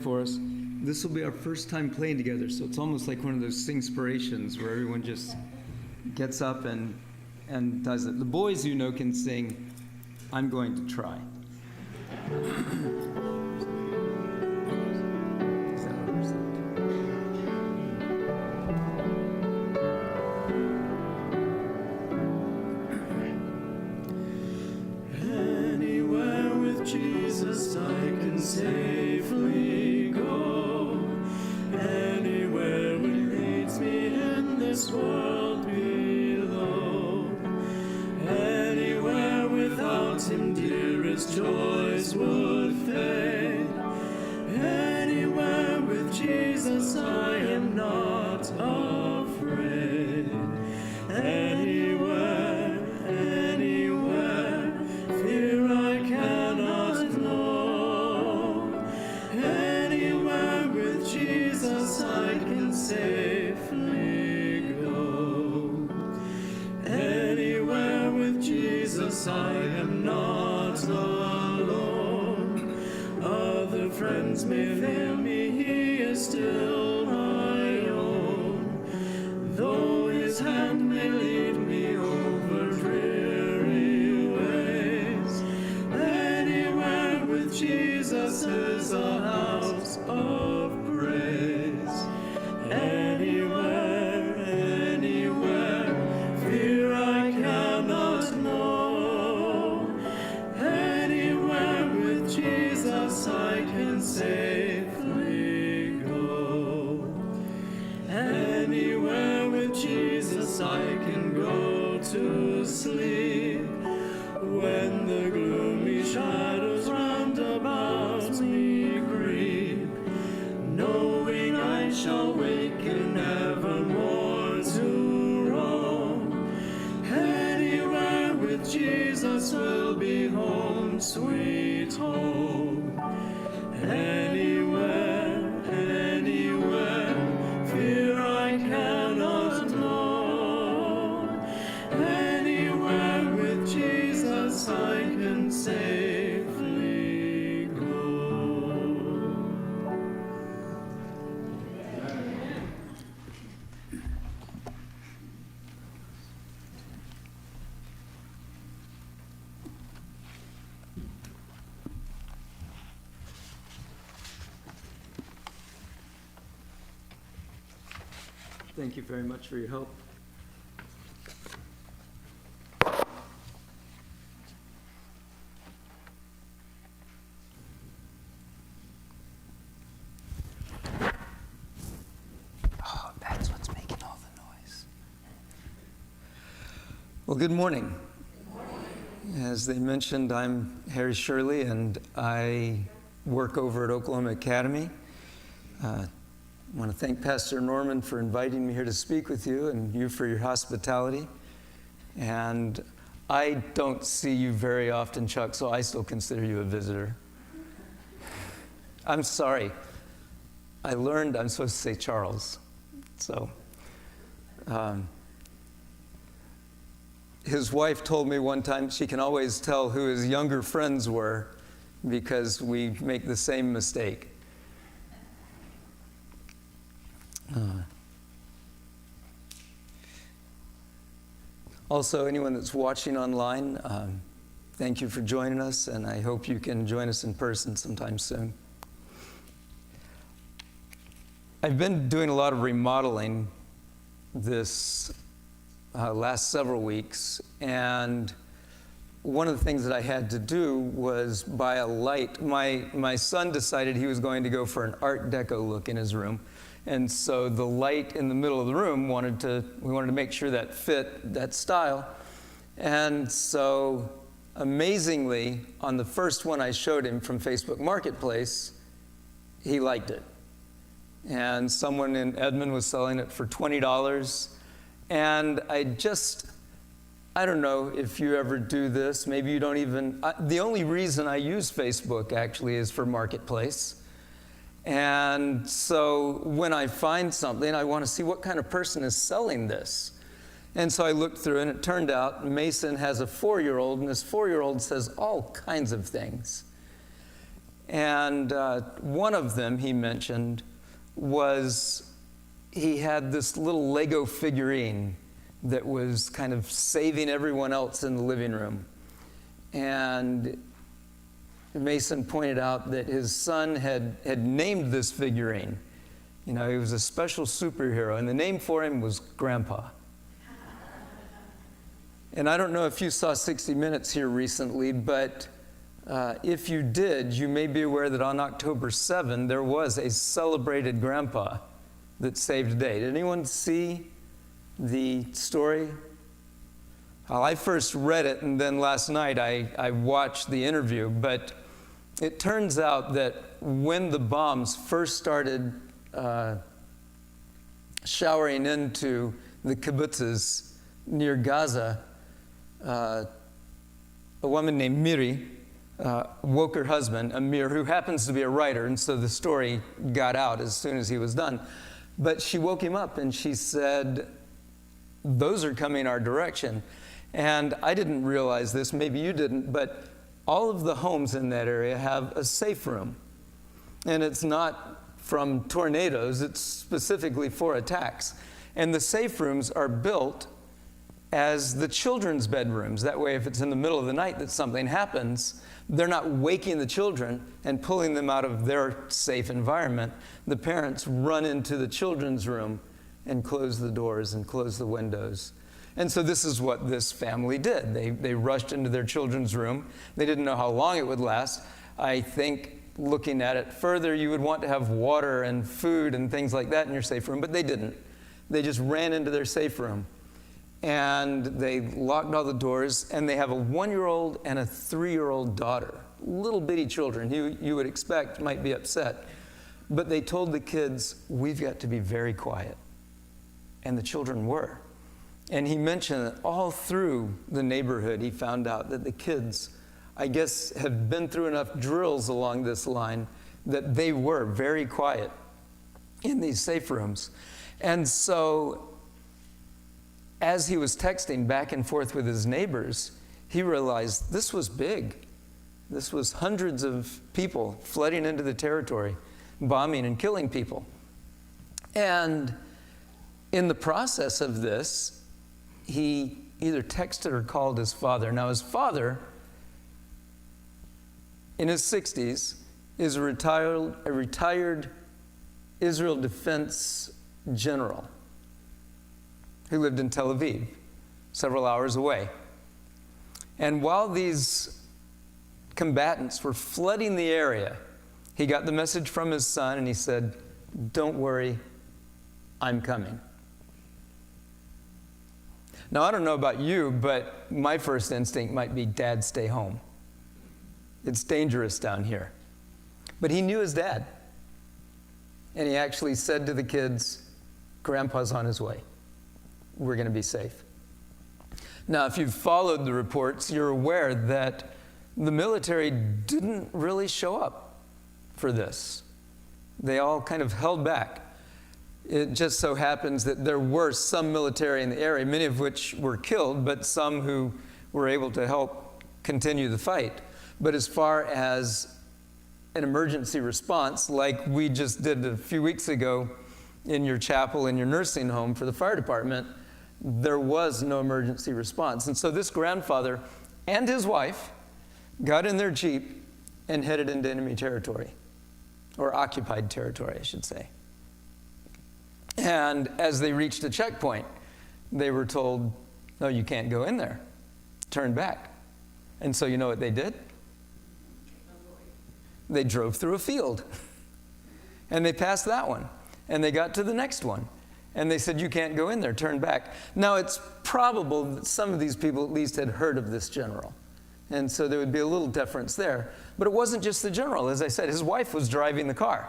for us. This will be our first time playing together, so it's almost like one of those singspirations where everyone just gets up and does it. The boys, you know, can sing, "I'm Going to Try." Anywhere with Jesus I can safely go. Anywhere he leads me in this world below. Anywhere without him, dearest joys would fade. Anywhere with Jesus I am not afraid. Anywhere, fear I cannot know. Anywhere with Jesus I can safely go. Anywhere with Jesus I am not alone. Other friends may fail me, he is still my own. Though his hand may lead me over dreary ways, anywhere with Jesus is a house of praise. Anywhere, fear I cannot know. Anywhere with Jesus I can safely go. Anywhere with Jesus I can go to sleep. When the gloomy shadows round about me creep, knowing I shall waken evermore to roam. Anywhere with Jesus will be home, sweet home. Anywhere, fear I cannot know. Anywhere with Jesus I can safely go. Thank you very much for your help. Oh, that's what's making all the noise. Well, good morning. As they mentioned, I'm Harry Shurley, and I work over at Oklahoma Academy. I want to thank Pastor Norman for inviting me here to speak with you, and you for your hospitality. And I don't see you very often, Chuck, so I still consider you a visitor. I'm sorry. I learned I'm supposed to say Charles. So, his wife told me one time she can always tell who his younger friends were because we make the same mistake. Also, anyone that's watching online, thank you for joining us, and I hope you can join us in person sometime soon. I've been doing a lot of remodeling this last several weeks, and one of the things that I had to do was buy a light. My son decided he was going to go for an Art Deco look in his room. And so the light in the middle of the room, we wanted to make sure that fit that style. And so amazingly, on the first one I showed him from Facebook Marketplace, he liked it. And someone in Edmond was selling it for $20. And I don't know if you ever do this. Maybe you don't even, the only reason I use Facebook actually is for Marketplace. And so when I find something, I want to see what kind of person is selling this. And so I looked through, and it turned out Mason has a 4-year-old, and this 4-year-old says all kinds of things. And one of them, he mentioned, was he had this little Lego figurine that was kind of saving everyone else in the living room. And Mason pointed out that his son had named this figurine. You know, he was a special superhero, and the name for him was Grandpa. And I don't know if you saw 60 Minutes here recently, but if you did, you may be aware that on October 7, there was a celebrated grandpa that saved a day. Did anyone see the story? Well, I first read it, and then last night I watched the interview, but it turns out that when the bombs first started showering into the kibbutzes near Gaza, a woman named Miri woke her husband, Amir, who happens to be a writer, and so the story got out as soon as he was done. But she woke him up and she said, "Those are coming our direction." And I didn't realize this, maybe you didn't, but all of the homes in that area have a safe room. And it's not from tornadoes, it's specifically for attacks. And the safe rooms are built as the children's bedrooms. That way, if it's in the middle of the night that something happens, they're not waking the children and pulling them out of their safe environment. The parents run into the children's room and close the doors and close the windows. And so this is what this family did. They rushed into their children's room. They didn't know how long it would last. I think looking at it further, you would want to have water and food and things like that in your safe room, but they didn't. They just ran into their safe room. And they locked all the doors, and they have a 1-year-old and a 3-year-old daughter, little bitty children you would expect might be upset. But they told the kids, "We've got to be very quiet." And the children were. And he mentioned that all through the neighborhood, he found out that the kids, I guess, have been through enough drills along this line that they were very quiet in these safe rooms. And so as he was texting back and forth with his neighbors, he realized this was big. This was hundreds of people flooding into the territory, bombing and killing people. And in the process of this, he either texted or called his father. Now, his father, in his 60s, is a retired Israel defense general who lived in Tel Aviv, several hours away. And while these combatants were flooding the area, he got the message from his son, and he said, "Don't worry, I'm coming." Now, I don't know about you, but my first instinct might be, "Dad, stay home. It's dangerous down here." But he knew his dad. And he actually said to the kids, "Grandpa's on his way. We're going to be safe." Now, if you've followed the reports, you're aware that the military didn't really show up for this. They all kind of held back. It just so happens that there were some military in the area, many of which were killed, but some who were able to help continue the fight. But as far as an emergency response, like we just did a few weeks ago in your chapel, in your nursing home for the fire department, there was no emergency response. And so this grandfather and his wife got in their Jeep and headed into enemy territory, or occupied territory, I should say. And as they reached a checkpoint, they were told, "No, you can't go in there. Turn back." And so you know what they did? They drove through a field. And they passed that one. And they got to the next one. And they said, "You can't go in there, turn back." Now, it's probable that some of these people at least had heard of this general. And so there would be a little deference there. But it wasn't just the general. As I said, his wife was driving the car.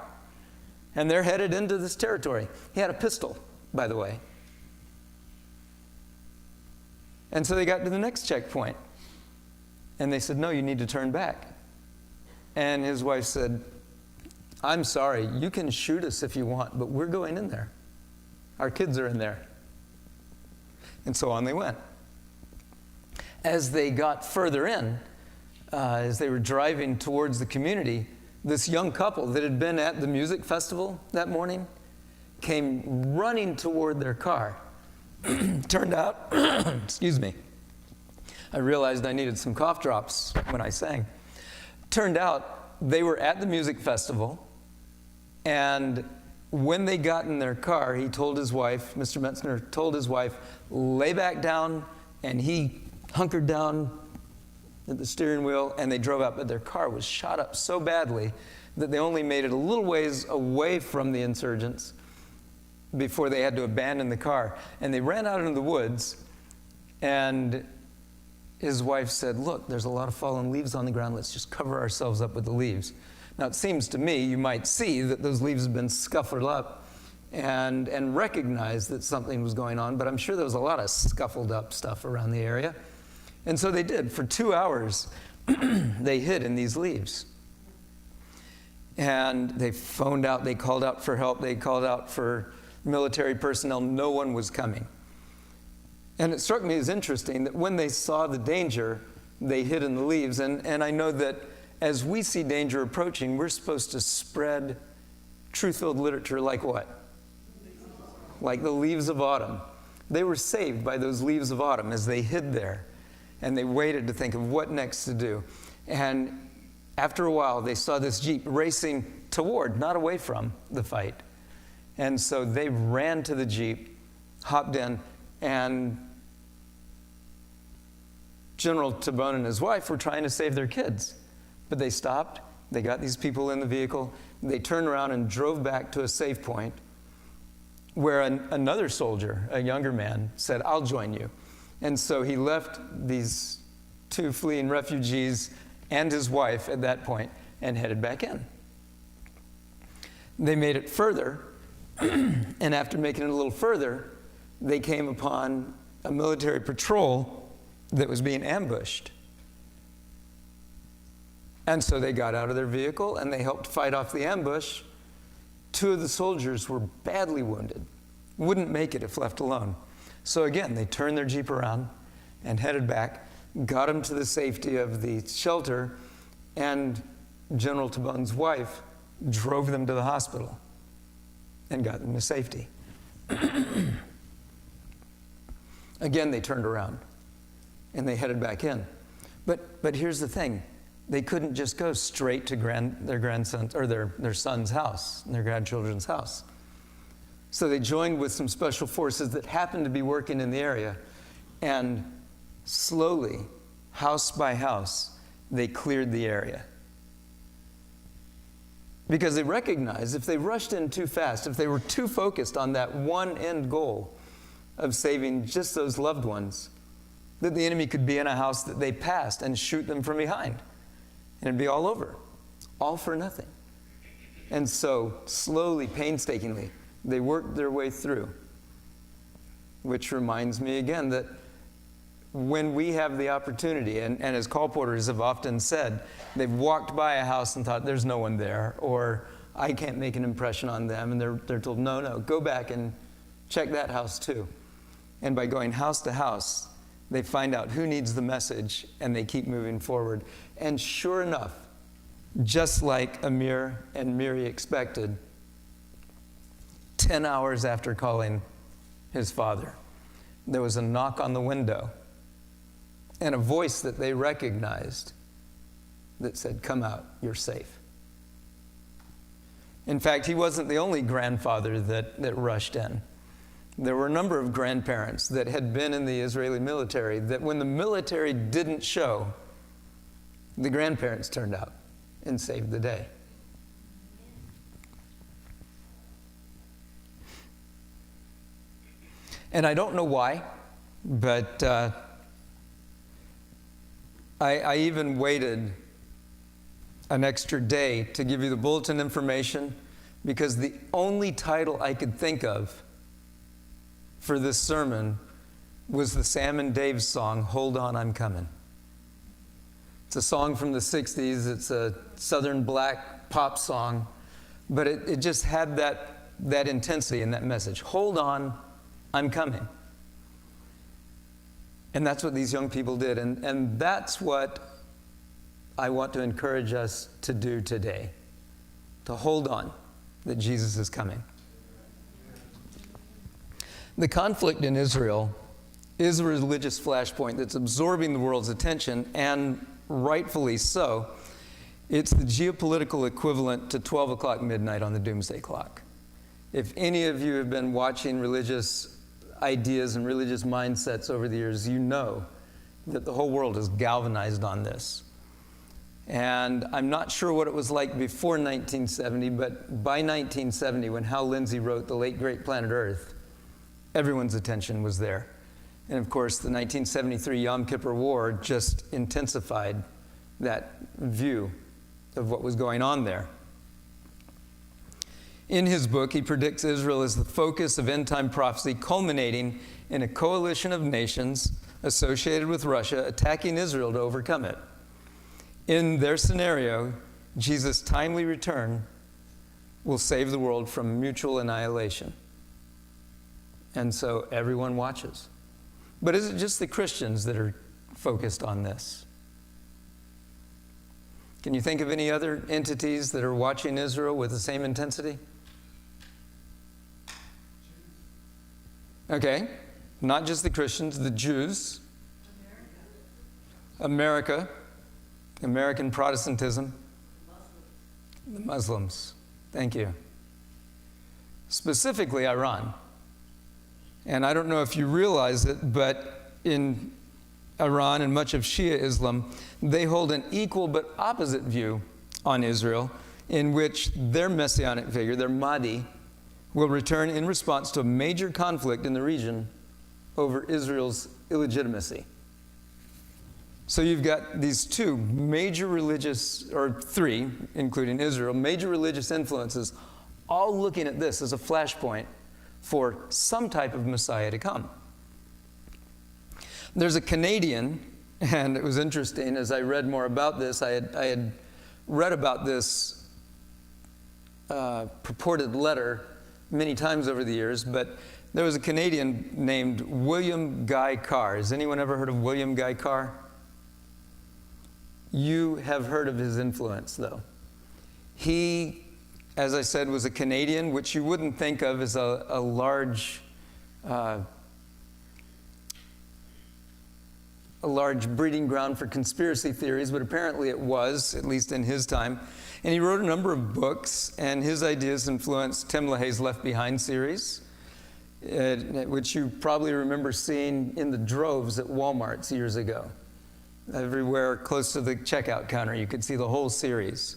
And they're headed into this territory. He had a pistol, by the way. And so they got to the next checkpoint. And they said, "No, you need to turn back." And his wife said, "I'm sorry, you can shoot us if you want, but we're going in there. Our kids are in there." And so on they went. As they got further in, as they were driving towards the community, this young couple that had been at the music festival that morning came running toward their car. Turned out, excuse me, I realized I needed some cough drops when I sang. Turned out they were at the music festival, and when they got in their car, he told his wife, Mr. Metzner told his wife, lay back down, and he hunkered down at the steering wheel, and they drove out. But their car was shot up so badly that they only made it a little ways away from the insurgents before they had to abandon the car. And they ran out into the woods, and his wife said, look, there's a lot of fallen leaves on the ground. Let's just cover ourselves up with the leaves. Now, it seems to me you might see that those leaves have been scuffled up and recognize that something was going on, but I'm sure there was a lot of scuffled up stuff around the area. And so they did. For 2 hours, they hid in these leaves. And they phoned out, they called out for help, they called out for military personnel. No one was coming. And it struck me as interesting that when they saw the danger, they hid in the leaves. And I know that as we see danger approaching, we're supposed to spread truth-filled literature like what? Like the leaves of autumn. They were saved by those leaves of autumn as they hid there. And they waited to think of what next to do. And after a while, they saw this Jeep racing toward, not away from, the fight. And so they ran to the Jeep, hopped in, and General Tabone and his wife were trying to save their kids. But they stopped, they got these people in the vehicle, they turned around and drove back to a safe point where another soldier, a younger man, said, I'll join you. And so he left these 2 fleeing refugees and his wife at that point and headed back in. They made it further, and after making it a little further, they came upon a military patrol that was being ambushed. And so they got out of their vehicle and they helped fight off the ambush. 2 of the soldiers were badly wounded, wouldn't make it if left alone. So again, they turned their Jeep around and headed back, got them to the safety of the shelter, and General Tabone's wife drove them to the hospital and got them to safety. Again, they turned around and they headed back in. But here's the thing. They couldn't just go straight to their grandson's or their son's house, their grandchildren's house. So they joined with some special forces that happened to be working in the area, and slowly, house by house, they cleared the area. Because they recognized if they rushed in too fast, if they were too focused on that one end goal of saving just those loved ones, that the enemy could be in a house that they passed and shoot them from behind. And it'd be all over, all for nothing. And so, slowly, painstakingly, they worked their way through. Which reminds me again that when we have the opportunity, and as call porters have often said, they've walked by a house and thought, there's no one there, or I can't make an impression on them, and they're told, no, go back and check that house too. And by going house to house, they find out who needs the message, and they keep moving forward. And sure enough, just like Amir and Miri expected, 10 hours after calling his father, there was a knock on the window and a voice that they recognized that said, come out, you're safe. In fact, he wasn't the only grandfather that rushed in. There were a number of grandparents that had been in the Israeli military that when the military didn't show, the grandparents turned out and saved the day. And I don't know why, but I even waited an extra day to give you the bulletin information because the only title I could think of for this sermon was the Sam and Dave song, Hold On, I'm Coming. It's a song from the 60s. It's a Southern black pop song, but it just had that intensity and that message. Hold on, I'm coming. And that's what these young people did. And that's what I want to encourage us to do today. to hold on that Jesus is coming. The conflict in Israel is a religious flashpoint that's absorbing the world's attention, and rightfully so. It's the geopolitical equivalent to 12 o'clock midnight on the doomsday clock. If any of you have been watching religious ideas and religious mindsets over the years, you know that the whole world is galvanized on this. And I'm not sure what it was like before 1970, but by 1970, when Hal Lindsey wrote The Late Great Planet Earth, everyone's attention was there. And of course, the 1973 Yom Kippur War just intensified that view of what was going on there. In his book, he predicts Israel as the focus of end-time prophecy, culminating in a coalition of nations associated with Russia attacking Israel to overcome it. In their scenario, Jesus' timely return will save the world from mutual annihilation. And so everyone watches. But is it just the Christians that are focused on this? Can you think of any other entities that are watching Israel with the same intensity? Okay, not just the Christians, the Jews, American Protestantism, the Muslims. Thank you. Specifically, Iran. And I don't know if you realize it, but in Iran and much of Shia Islam, they hold an equal but opposite view on Israel, in which their messianic figure, their Mahdi, will return in response to a major conflict in the region over Israel's illegitimacy. So you've got these two major religious, or three, including Israel, major religious influences, all looking at this as a flashpoint for some type of Messiah to come. There's a Canadian, and it was interesting, as I read more about this, I had read about this purported letter many times over the years, but there was a Canadian named William Guy Carr. Has anyone ever heard of William Guy Carr? You have heard of his influence, though. He, as I said, was a Canadian, which you wouldn't think of as a large breeding ground for conspiracy theories, but apparently it was, at least in his time. And he wrote a number of books, and his ideas influenced Tim LaHaye's Left Behind series, which you probably remember seeing in the droves at Walmarts years ago. Everywhere close to the checkout counter, you could see the whole series.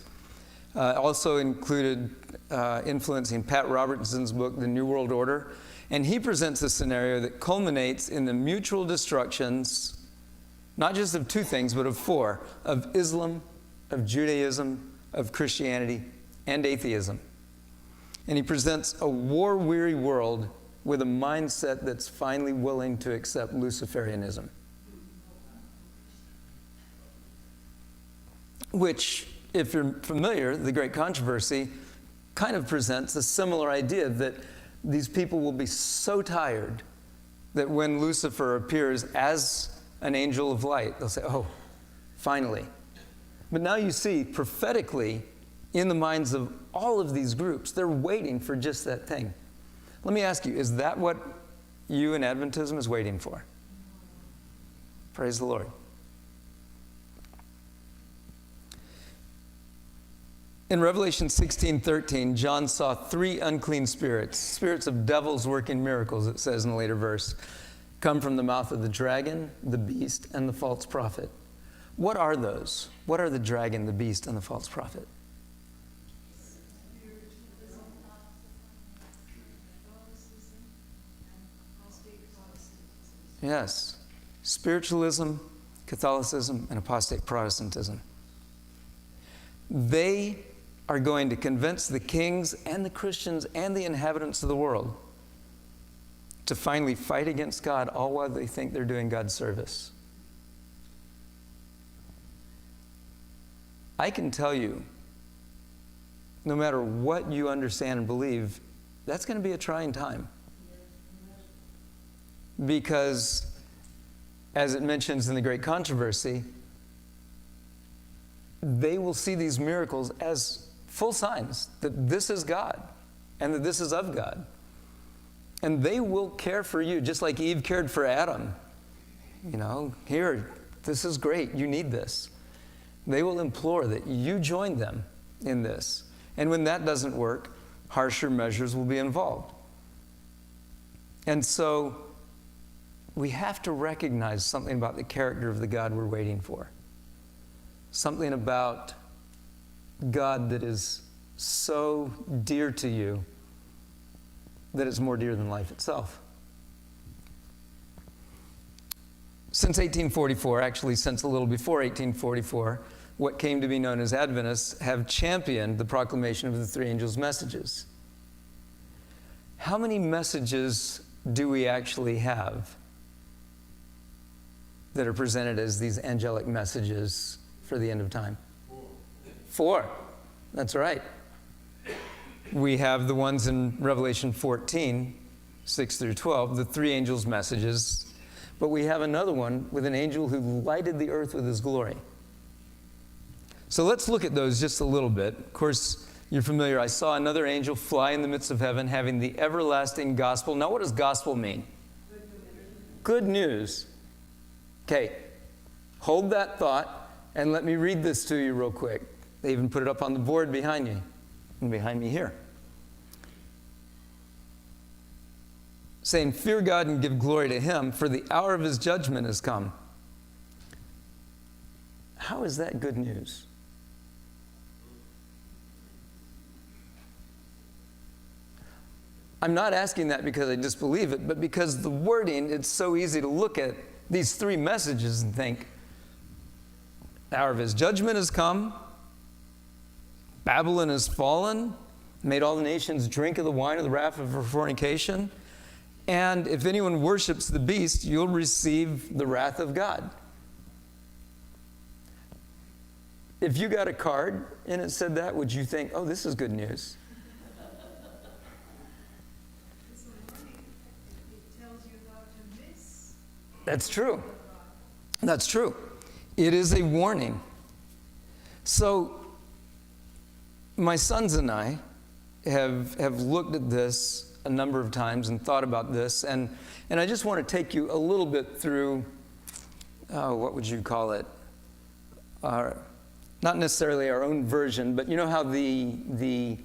Also included influencing Pat Robertson's book, The New World Order. And he presents a scenario that culminates in the mutual destructions, not just of two things, but of four: of Islam, of Judaism, of Christianity, and atheism. And he presents a war-weary world with a mindset that's finally willing to accept Luciferianism, which, if you're familiar, the Great Controversy kind of presents a similar idea that these people will be so tired that when Lucifer appears as an angel of light, they'll say, oh, finally. But now you see, prophetically, in the minds of all of these groups, they're waiting for just that thing. Let me ask you, is that what you in Adventism is waiting for? Praise the Lord. In Revelation 16:13, John saw three unclean spirits, spirits of devils working miracles, it says in a later verse, come from the mouth of the dragon, the beast, and the false prophet. What are those? What are the dragon, the beast, and the false prophet? Yes. Spiritualism, Catholicism, and apostate Protestantism. They are going to convince the kings and the Christians and the inhabitants of the world to finally fight against God, all while they think they're doing God's service. I can tell you, no matter what you understand and believe, that's going to be a trying time. Because, as it mentions in the Great Controversy, they will see these miracles as full signs that this is God and that this is of God. And they will care for you just like Eve cared for Adam. You know, here, this is great. You need this. They will implore that you join them in this. And when that doesn't work, harsher measures will be involved. And so we have to recognize something about the character of the God we're waiting for. Something about God that is so dear to you that it's more dear than life itself. Since 1844, actually since a little before 1844, what came to be known as Adventists have championed the proclamation of the three angels' messages. How many messages do we actually have that are presented as these angelic messages for the end of time? 4. That's right. We have the ones in Revelation 14, 6 through 12, the three angels' messages. But we have another one with an angel who lighted the earth with his glory. So let's look at those just a little bit. Of course, you're familiar. I saw another angel fly in the midst of heaven, having the everlasting gospel. Now, what does gospel mean? Good news. Okay, hold that thought, and let me read this to you real quick. They even put it up on the board behind you, and behind me here. Saying, fear God and give glory to him, for the hour of his judgment has come. How is that good news? I'm not asking that because I disbelieve it, but because the wording, it's so easy to look at these three messages and think, the hour of his judgment has come, Babylon has fallen, made all the nations drink of the wine of the wrath of her fornication, and if anyone worships the beast, you'll receive the wrath of God. If you got a card and it said that, would you think, oh, this is good news? That's true. That's true. It is a warning. So, my sons and I have looked at this a number of times and thought about this, and I just want to take you a little bit through, what would you call it? Not necessarily our own version, but you know how the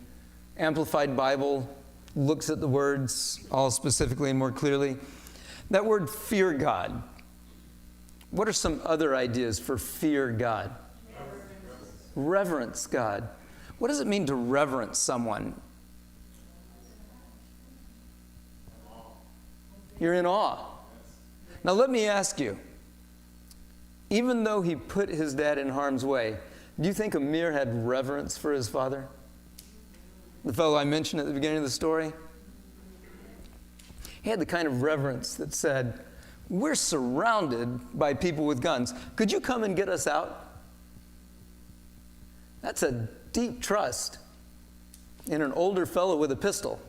Amplified Bible looks at the words all specifically and more clearly? That word, fear God. What are some other ideas for fear God? Reverence God. What does it mean to reverence someone? You're in awe. Now let me ask you, even though he put his dad in harm's way, do you think Amir had reverence for his father? The fellow I mentioned at the beginning of the story? He had the kind of reverence that said, we're surrounded by people with guns. Could you come and get us out? That's a deep trust in an older fellow with a pistol.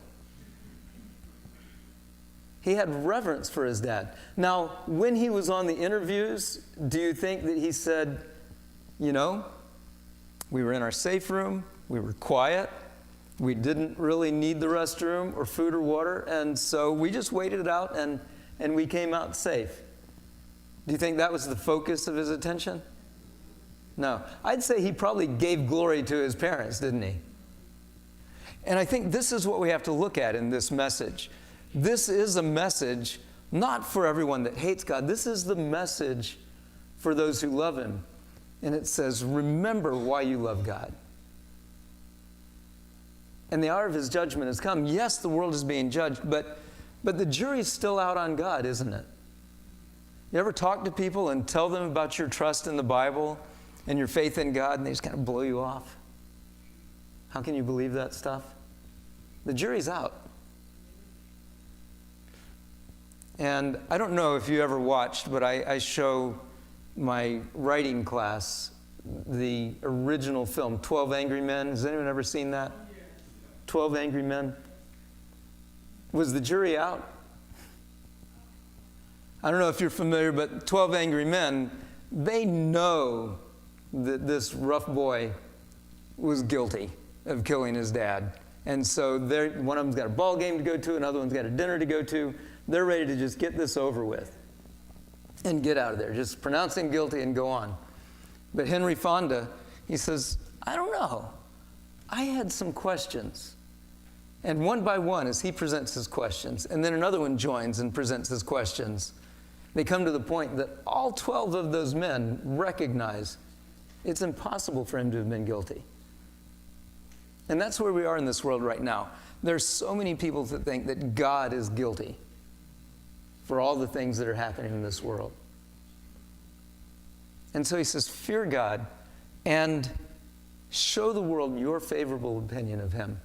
He had reverence for his dad. Now, when he was on the interviews, do you think that he said, you know, we were in our safe room, we were quiet, we didn't really need the restroom or food or water, and so we just waited it out and we came out safe? Do you think that was the focus of his attention? No. I'd say he probably gave glory to his parents, didn't he? And I think this is what we have to look at in this message. This is a message not for everyone that hates God. This is the message for those who love him. And it says, remember why you love God. And the hour of his judgment has come. Yes, the world is being judged, but the jury's still out on God, isn't it? You ever talk to people and tell them about your trust in the Bible and your faith in God, and they just kind of blow you off? How can you believe that stuff? The jury's out. And I don't know if you ever watched, but I show my writing class the original film, 12 Angry Men. Has anyone ever seen that? 12 Angry Men. Was the jury out? I don't know if you're familiar, but 12 Angry Men, they know that this rough boy was guilty. of killing his dad. And so one of them's got a ball game to go to, another one's got a dinner to go to. They're ready to just get this over with and get out of there, just pronounce him guilty and go on. But Henry Fonda, he says, I don't know. I had some questions. And one by one, as he presents his questions, and then another one joins and presents his questions, they come to the point that all 12 of those men recognize it's impossible for him to have been guilty. And that's where we are in this world right now. There's so many people that think that God is guilty for all the things that are happening in this world. And so he says, fear God and show the world your favorable opinion of him.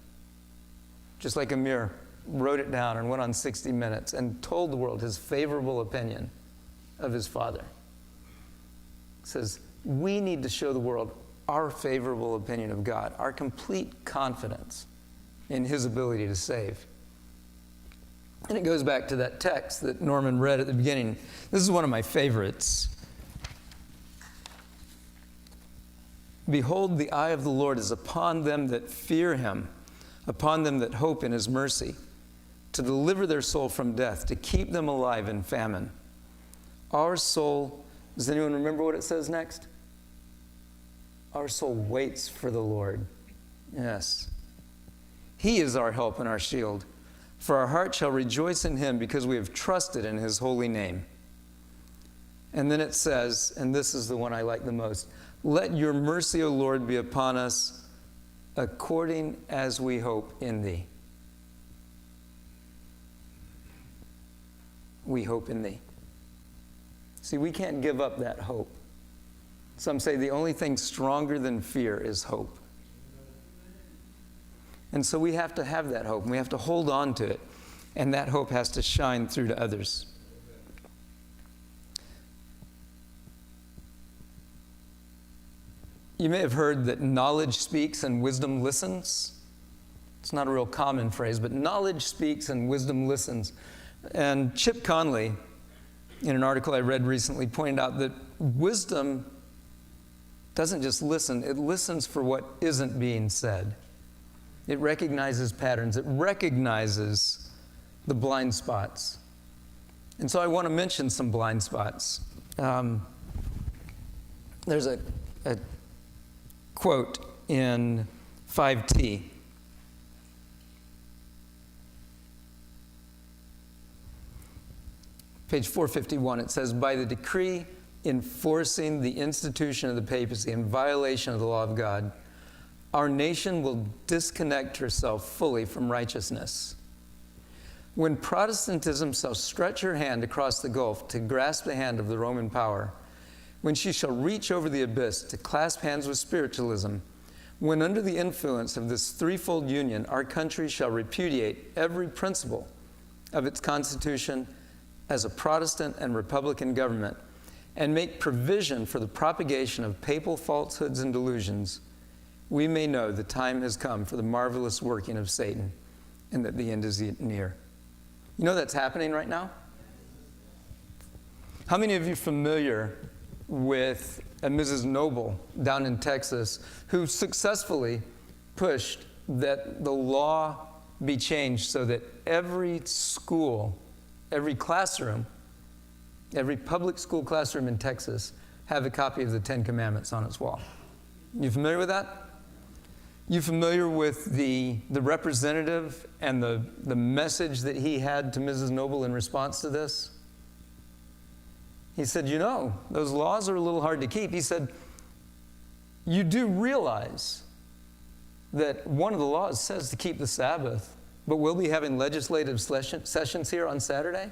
Just like Amir wrote it down and went on 60 Minutes and told the world his favorable opinion of his father. He says, we need to show the world our favorable opinion of God, our complete confidence in his ability to save. And it goes back to that text that Norman read at the beginning. This is one of my favorites. Behold, the eye of the Lord is upon them that fear him, upon them that hope in his mercy, to deliver their soul from death, to keep them alive in famine. Our soul, does anyone remember what it says next? Our soul waits for the Lord. Yes. He is our help and our shield. For our heart shall rejoice in him because we have trusted in his holy name. And then it says, and this is the one I like the most, let your mercy, O Lord, be upon us according as we hope in thee. We hope in thee. See, we can't give up that hope. Some say the only thing stronger than fear is hope. And so we have to have that hope, and we have to hold on to it, and that hope has to shine through to others. You may have heard that knowledge speaks and wisdom listens. It's not a real common phrase, but knowledge speaks and wisdom listens. And Chip Conley, in an article I read recently, pointed out that wisdom doesn't just listen, it listens for what isn't being said. It recognizes patterns. It recognizes the blind spots. And so I want to mention some blind spots. There's a quote in 5T. Page 451, it says, by the decree enforcing the institution of the papacy in violation of the law of God, our nation will disconnect herself fully from righteousness. When Protestantism shall stretch her hand across the gulf to grasp the hand of the Roman power, when she shall reach over the abyss to clasp hands with spiritualism, when under the influence of this threefold union, our country shall repudiate every principle of its constitution as a Protestant and Republican government, and make provision for the propagation of papal falsehoods and delusions, we may know the time has come for the marvelous working of Satan and that the end is near. You know that's happening right now? How many of you are familiar with a Mrs. Noble down in Texas who successfully pushed that the law be changed so that every school, every classroom, every public school classroom in Texas have a copy of the Ten Commandments on its wall? You familiar with that? You familiar with the representative and the message that he had to Mrs. Noble in response to this? He said, you know, those laws are a little hard to keep. He said, you do realize that one of the laws says to keep the Sabbath, but we'll be having legislative sessions here on Saturday?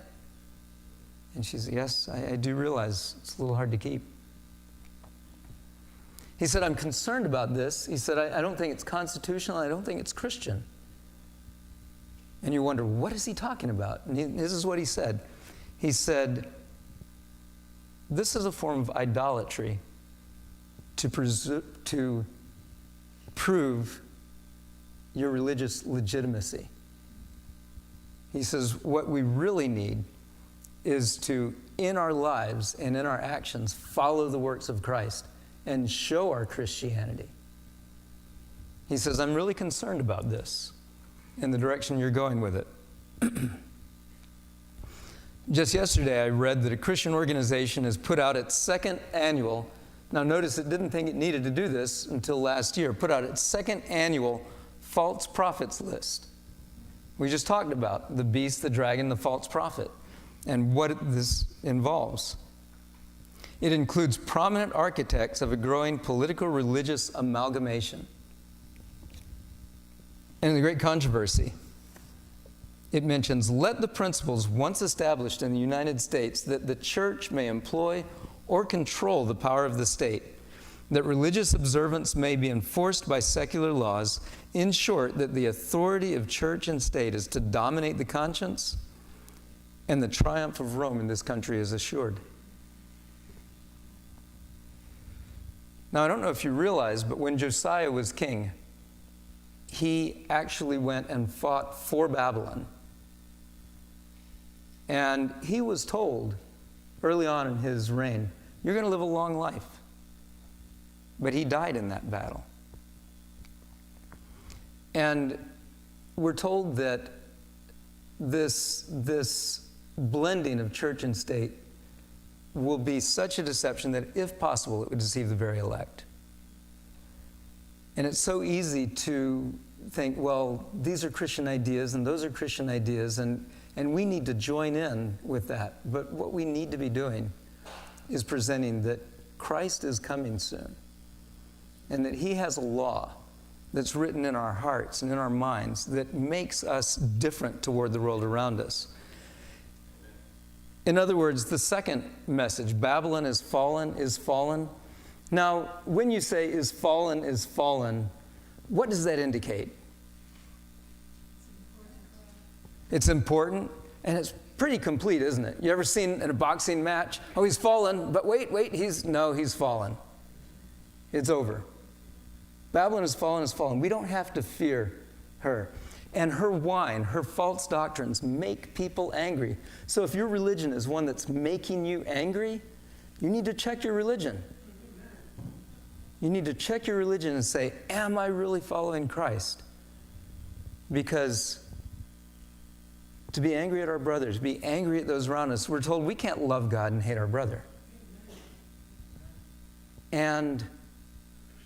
And she said, yes, I do realize it's a little hard to keep. He said, I'm concerned about this. He said, I don't think it's constitutional. I don't think it's Christian. And you wonder, what is he talking about? And this is what he said. He said, this is a form of idolatry to prove your religious legitimacy. He says, what we really need is to, in our lives and in our actions, follow the works of Christ and show our Christianity. He says, I'm really concerned about this and the direction you're going with it. Just yesterday, I read that a Christian organization has put out its second annual, now notice it didn't think it needed to do this until last year, put out its second annual false prophets list. We just talked about the beast, the dragon, the false prophet, and what this involves. It includes prominent architects of a growing political religious amalgamation. And in the great controversy, it mentions, let the principles once established in the United States that the church may employ or control the power of the state, that religious observance may be enforced by secular laws, in short, that the authority of church and state is to dominate the conscience, and the triumph of Rome in this country is assured. Now, I don't know if you realize, but when Josiah was king, he actually went and fought for Babylon. And he was told early on in his reign, you're going to live a long life. But he died in that battle. And we're told that this blending of church and state will be such a deception that, if possible, it would deceive the very elect. And it's so easy to think, well, these are Christian ideas and those are Christian ideas, and we need to join in with that. But what we need to be doing is presenting that Christ is coming soon, and that he has a law that's written in our hearts and in our minds that makes us different toward the world around us. In other words, the second message, Babylon is fallen, is fallen. Now, when you say is fallen, what does that indicate? It's important, and it's pretty complete, isn't it? You ever seen in a boxing match, oh, he's fallen, but wait, he's fallen. It's over. Babylon is fallen. We don't have to fear her. And her wine, her false doctrines make people angry. So if your religion is one that's making you angry, you need to check your religion. You need to check your religion and say, am I really following Christ? Because to be angry at our brothers, be angry at those around us, we're told we can't love God and hate our brother. And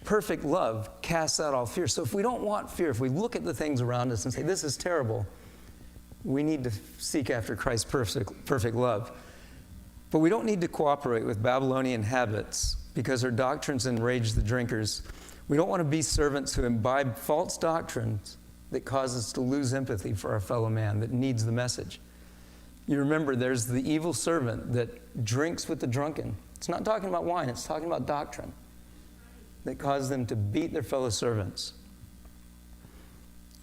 perfect love casts out all fear. So if we don't want fear, if we look at the things around us and say, this is terrible, we need to seek after Christ's perfect love. But we don't need to cooperate with Babylonian habits because her doctrines enrage the drinkers. We don't want to be servants who imbibe false doctrines that cause us to lose empathy for our fellow man that needs the message. You remember, there's the evil servant that drinks with the drunken. It's not talking about wine, it's talking about doctrine that causes them to beat their fellow servants.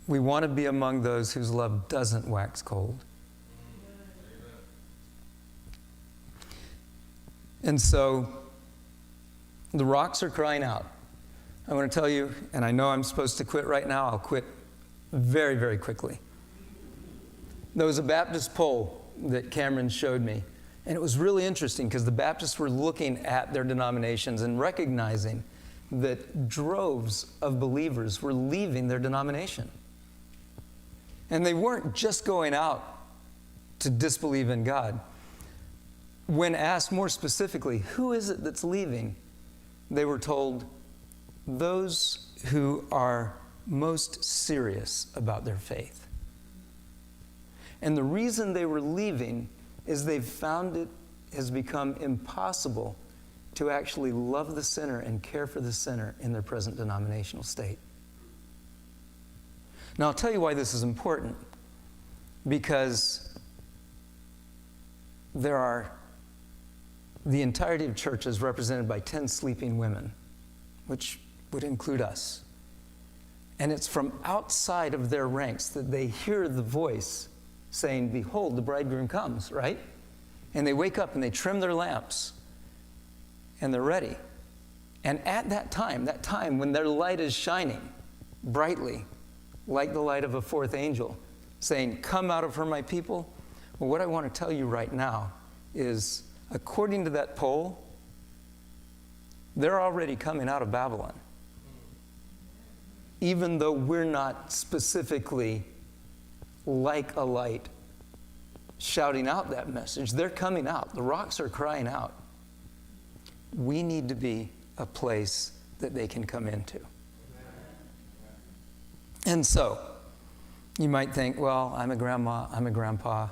We want to be among those whose love doesn't wax cold. And so, the rocks are crying out. I want to tell you, and I know I'm supposed to quit right now, I'll quit very, very quickly. There was a Baptist poll that Cameron showed me, and it was really interesting because the Baptists were looking at their denominations and recognizing that droves of believers were leaving their denomination. And they weren't just going out to disbelieve in God. When asked more specifically, who is it that's leaving? They were told, those who are most serious about their faith. And the reason they were leaving is they've found it has become impossible to actually love the sinner and care for the sinner in their present denominational state. Now, I'll tell you why this is important. Because the entirety of church is represented by 10 sleeping women, which would include us. And it's from outside of their ranks that they hear the voice saying, behold, the bridegroom comes, right? And they wake up and they trim their lamps and they're ready. And at that time when their light is shining brightly, like the light of a fourth angel, saying, come out of her, my people. Well, what I want to tell you right now is, according to that poll, they're already coming out of Babylon. even though we're not specifically like a light shouting out that message. They're coming out. The rocks are crying out. We need to be a place that they can come into. And so, you might think, well, I'm a grandma, I'm a grandpa.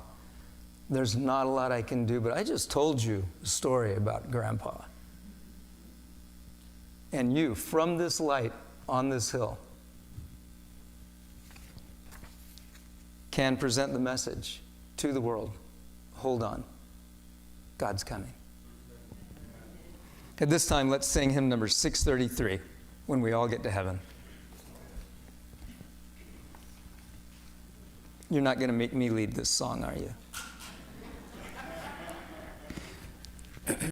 There's not a lot I can do, but I just told you a story about grandpa. And you, from this light on this hill, can present the message to the world. Hold on. God's coming. At this time, let's sing hymn number 633, When We All Get to Heaven. You're not going to make me lead this song, are you?